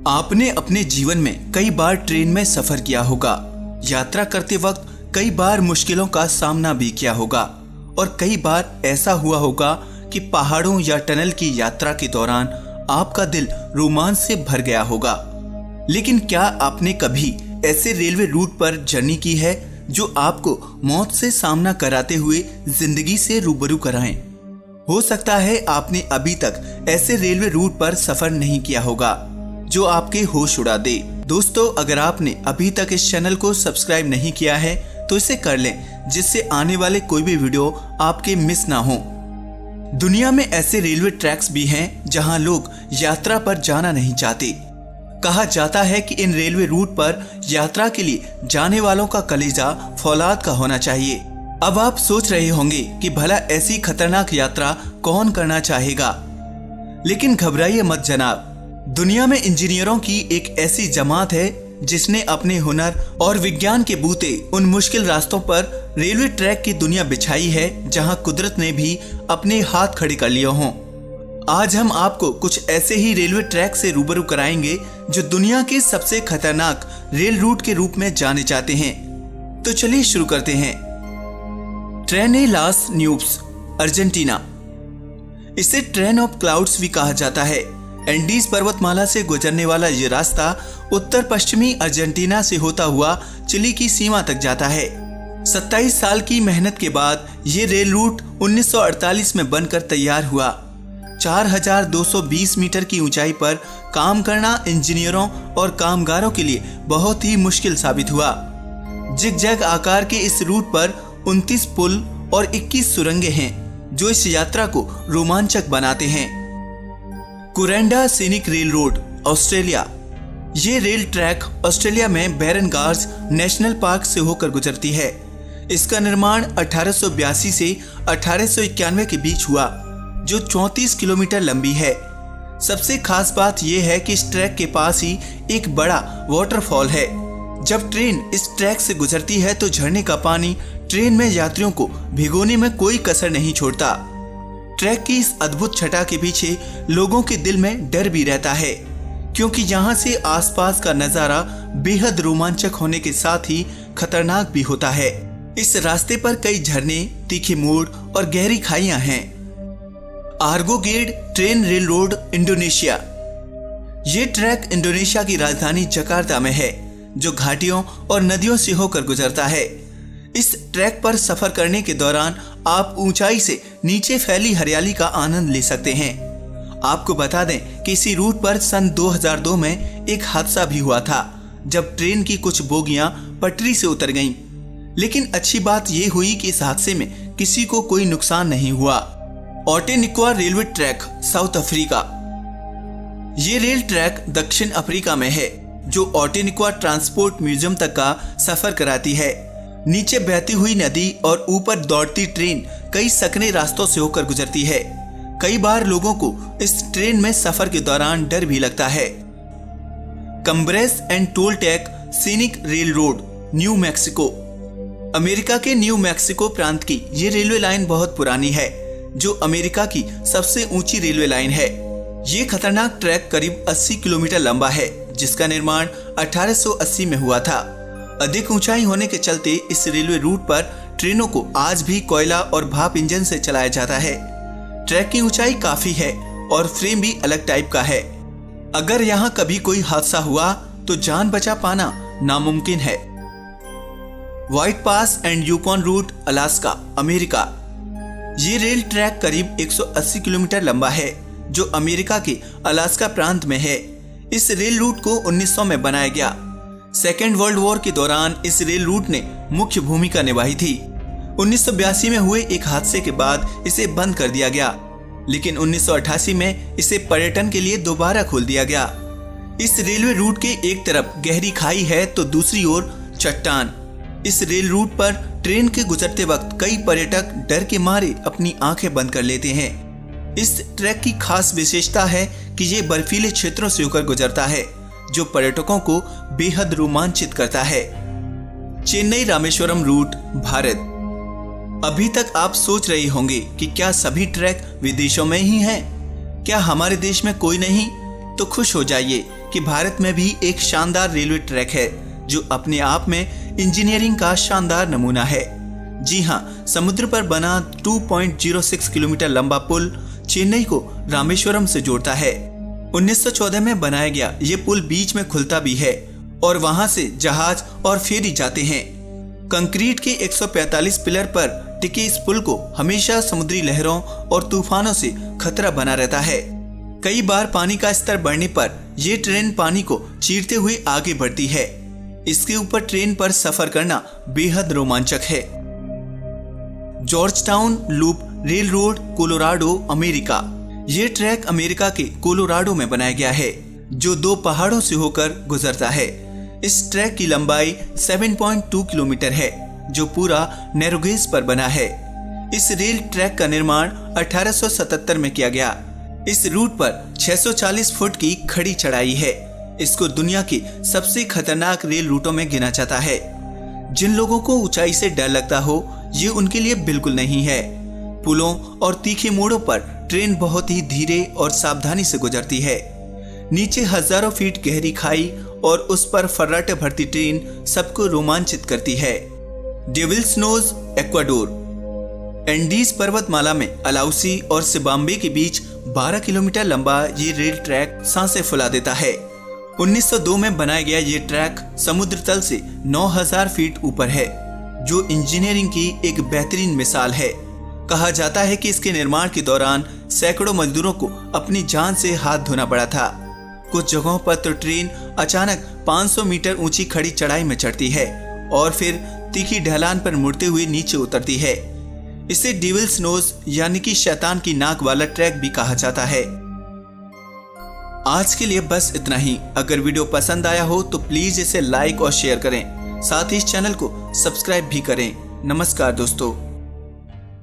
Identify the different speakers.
Speaker 1: आपने अपने जीवन में कई बार ट्रेन में सफर किया होगा। यात्रा करते वक्त कई बार मुश्किलों का सामना भी किया होगा और कई बार ऐसा हुआ होगा कि पहाड़ों या टनल की यात्रा के दौरान आपका दिल रोमांच से भर गया होगा। लेकिन क्या आपने कभी ऐसे रेलवे रूट पर जर्नी की है जो आपको मौत से सामना कराते हुए जिंदगी से रूबरू कराएं? हो सकता है आपने अभी तक ऐसे रेलवे रूट पर सफर नहीं किया होगा जो आपके होश उड़ा दे। दोस्तों, अगर आपने अभी तक इस चैनल को सब्सक्राइब नहीं किया है तो इसे कर लें, जिससे आने वाले कोई भी वीडियो आपके मिस ना हो। दुनिया में ऐसे रेलवे ट्रैक्स भी हैं जहां लोग यात्रा पर जाना नहीं चाहते। कहा जाता है कि इन रेलवे रूट पर यात्रा के लिए जाने वालों का कलेजा फौलाद का होना चाहिए। अब आप सोच रहे होंगे कि भला ऐसी खतरनाक यात्रा कौन करना चाहेगा, लेकिन घबराइए मत जनाब। दुनिया में इंजीनियरों की एक ऐसी जमात है जिसने अपने हुनर और विज्ञान के बूते उन मुश्किल रास्तों पर रेलवे ट्रैक की दुनिया बिछाई है जहां कुदरत ने भी अपने हाथ खड़े कर लिए हों। आज हम आपको कुछ ऐसे ही रेलवे ट्रैक से रूबरू कराएंगे जो दुनिया के सबसे खतरनाक रेल रूट के रूप में जाने जाते हैं। तो चलिए शुरू करते हैं। ट्रेन ए लास न्यूब्स, अर्जेंटीना। इसे ट्रेन ऑफ क्लाउड्स भी कहा जाता है। एंडीज पर्वतमाला से गुजरने वाला ये रास्ता उत्तर पश्चिमी अर्जेंटीना से होता हुआ चिली की सीमा तक जाता है। 27 साल की मेहनत के बाद ये रेल रूट 1948 में बनकर तैयार हुआ। 4220 मीटर की ऊंचाई पर काम करना इंजीनियरों और कामगारों के लिए बहुत ही मुश्किल साबित हुआ। जिगजैग आकार के इस रूट पर 29 पुल और 21 सुरंगें हैं जो इस यात्रा को रोमांचक बनाते हैं। कुरेंडा सीनिक रेल रोड, ऑस्ट्रेलिया। ये रेल ट्रैक ऑस्ट्रेलिया में बैरन गार्स नेशनल पार्क से होकर गुजरती है। इसका निर्माण 1882 से 1891 के बीच हुआ, जो 34 किलोमीटर लंबी है। सबसे खास बात यह है कि इस ट्रैक के पास ही एक बड़ा वाटरफॉल है। जब ट्रेन इस ट्रैक से गुजरती है तो झरने का पानी ट्रेन में यात्रियों को भिगोने में कोई कसर नहीं छोड़ता। ट्रैक की इस अद्भुत छटा के पीछे लोगों के दिल में डर भी रहता है, क्योंकि यहाँ से आसपास का नजारा बेहद रोमांचक होने के साथ ही खतरनाक भी होता है। इस रास्ते पर कई झरने, तीखे मोड़ और गहरी खाइयां हैं। Ergo gate train rail road, Indonesia. ये ट्रैक इंडोनेशिया की राजधानी जकार्ता में है, जो घाटियों और नदियों से होकर गुजरता है। इस ट्रैक पर सफर करने के दौरान आप ऊंचाई से नीचे फैली हरियाली का आनंद ले सकते हैं। आपको बता दें कि इसी रूट पर सन 2002 में एक हादसा भी हुआ था, जब ट्रेन की कुछ बोगियां पटरी से उतर गईं। लेकिन अच्छी बात यह हुई कि इस हादसे में किसी को कोई नुकसान नहीं हुआ। ऑटेनिक्वा रेलवे ट्रैक, साउथ अफ्रीका। ये रेल ट्रैक दक्षिण अफ्रीका में है, जो ऑटेनिक्वा ट्रांसपोर्ट म्यूजियम तक का सफर कराती है। नीचे बहती हुई नदी और ऊपर दौड़ती ट्रेन कई सकने रास्तों से होकर गुजरती है। कई बार लोगों को इस ट्रेन में सफर के दौरान डर भी लगता है। Cumbres and Toltec scenic rail road, New Mexico. America के न्यू मैक्सिको प्रांत की ये रेलवे लाइन बहुत पुरानी है, जो अमेरिका की सबसे ऊंची रेलवे लाइन है। ये खतरनाक ट्रैक करीब 80 किलोमीटर लंबा है, जिसका निर्माण 1880 में हुआ था। अधिक ऊंचाई होने के चलते इस रेलवे रूट पर ट्रेनों को आज भी कोयला और भाप इंजन से चलाया जाता है। ट्रैक की ऊंचाई काफी है और फ्रेम भी अलग टाइप का है। अगर यहाँ कभी कोई हादसा हुआ तो जान बचा पाना नामुमकिन है। White Pass and Yukon Route, Alaska, America. ये रेल ट्रैक करीब 180 किलोमीटर लंबा है, जो अमेरिका के अलास्का प्रांत में है। इस रेल रूट को 1900 में बनाया गया। सेकेंड वर्ल्ड वॉर के दौरान इस रेल रूट ने मुख्य भूमिका निभाई थी। 1982 में हुए एक हादसे के बाद इसे बंद कर दिया गया, लेकिन 1988 में इसे पर्यटन के लिए दोबारा खोल दिया गया। इस रेलवे रूट के एक तरफ गहरी खाई है तो दूसरी ओर चट्टान। इस रेल रूट पर ट्रेन के गुजरते वक्त कई पर्यटक डर के मारे अपनी आंखें बंद कर लेते हैं। इस ट्रैक की खास विशेषता है कि ये बर्फीले क्षेत्रों से होकर गुजरता है, जो पर्यटकों को बेहद रोमांचित करता है। चेन्नई रामेश्वरम रूट, भारत। अभी तक आप सोच रहे होंगे कि क्या सभी ट्रैक विदेशों में ही हैं? क्या हमारे देश में कोई नहीं? तो खुश हो जाइए कि भारत में भी एक शानदार रेलवे ट्रैक है जो अपने आप में इंजीनियरिंग का शानदार नमूना है। जी हाँ, समुद्र पर बना 2.06 किलोमीटर लंबा पुल चेन्नई को रामेश्वरम से जोड़ता है। 1914 में बनाया गया ये पुल बीच में खुलता भी है और वहां से जहाज और फेरी जाते हैं। कंक्रीट के 145 पिलर पर टिके इस पुल को हमेशा समुद्री लहरों और तूफानों से खतरा बना रहता है। कई बार पानी का स्तर बढ़ने पर यह ट्रेन पानी को चीरते हुए आगे बढ़ती है। इसके ऊपर ट्रेन पर सफर करना बेहद रोमांचक है। George town loop rail road, Colorado, America. यह ट्रैक अमेरिका के कोलोराडो में बनाया गया है जो 2 पहाड़ों से होकर गुजरता है। इस ट्रैक की लंबाई 7.2 किलोमीटर है जो पूरा नैरोगेज पर बना है। इस रेल ट्रैक का निर्माण 1877 में किया गया। इस रूट पर 640 फुट की खड़ी चढ़ाई है। इसको दुनिया के सबसे खतरनाक रेल रूटों में गिना जाता है। जिन लोगों को ऊंचाई से डर लगता हो ये उनके लिए बिल्कुल नहीं है। पुलों और तीखे मोड़ों पर ट्रेन बहुत ही धीरे और सावधानी से गुजरती है। नीचे हजारों फीट गहरी खाई और उस पर फर्राटे भरती ट्रेन सबको रोमांचित करती है। Devils knows, Ecuador. एंडीज पर्वतमाला में अलाउसी और सिबाम्बे के बीच 12 किलोमीटर लंबा ये रेल ट्रैक सांसें फुला देता है। 1902 में बनाया गया ये ट्रैक समुद्र तल से 9000 फीट ऊपर है जो इंजीनियरिंग की एक बेहतरीन मिसाल है। कहा जाता है कि इसके निर्माण के दौरान सैकड़ों मजदूरों को अपनी जान से हाथ धोना पड़ा था। कुछ जगहों पर तो ट्रेन अचानक 500 मीटर ऊंची खड़ी चढ़ाई में चढ़ती है और फिर तीखी ढलान पर मुड़ते हुए नीचे उतरती है। इसे डेविल्स नोज यानी कि शैतान की नाक वाला ट्रैक भी कहा जाता है। आज के लिए बस इतना ही। अगर वीडियो पसंद आया हो तो प्लीज इसे लाइक और शेयर करें। साथ ही इस चैनल को सब्सक्राइब भी करें। नमस्कार दोस्तों।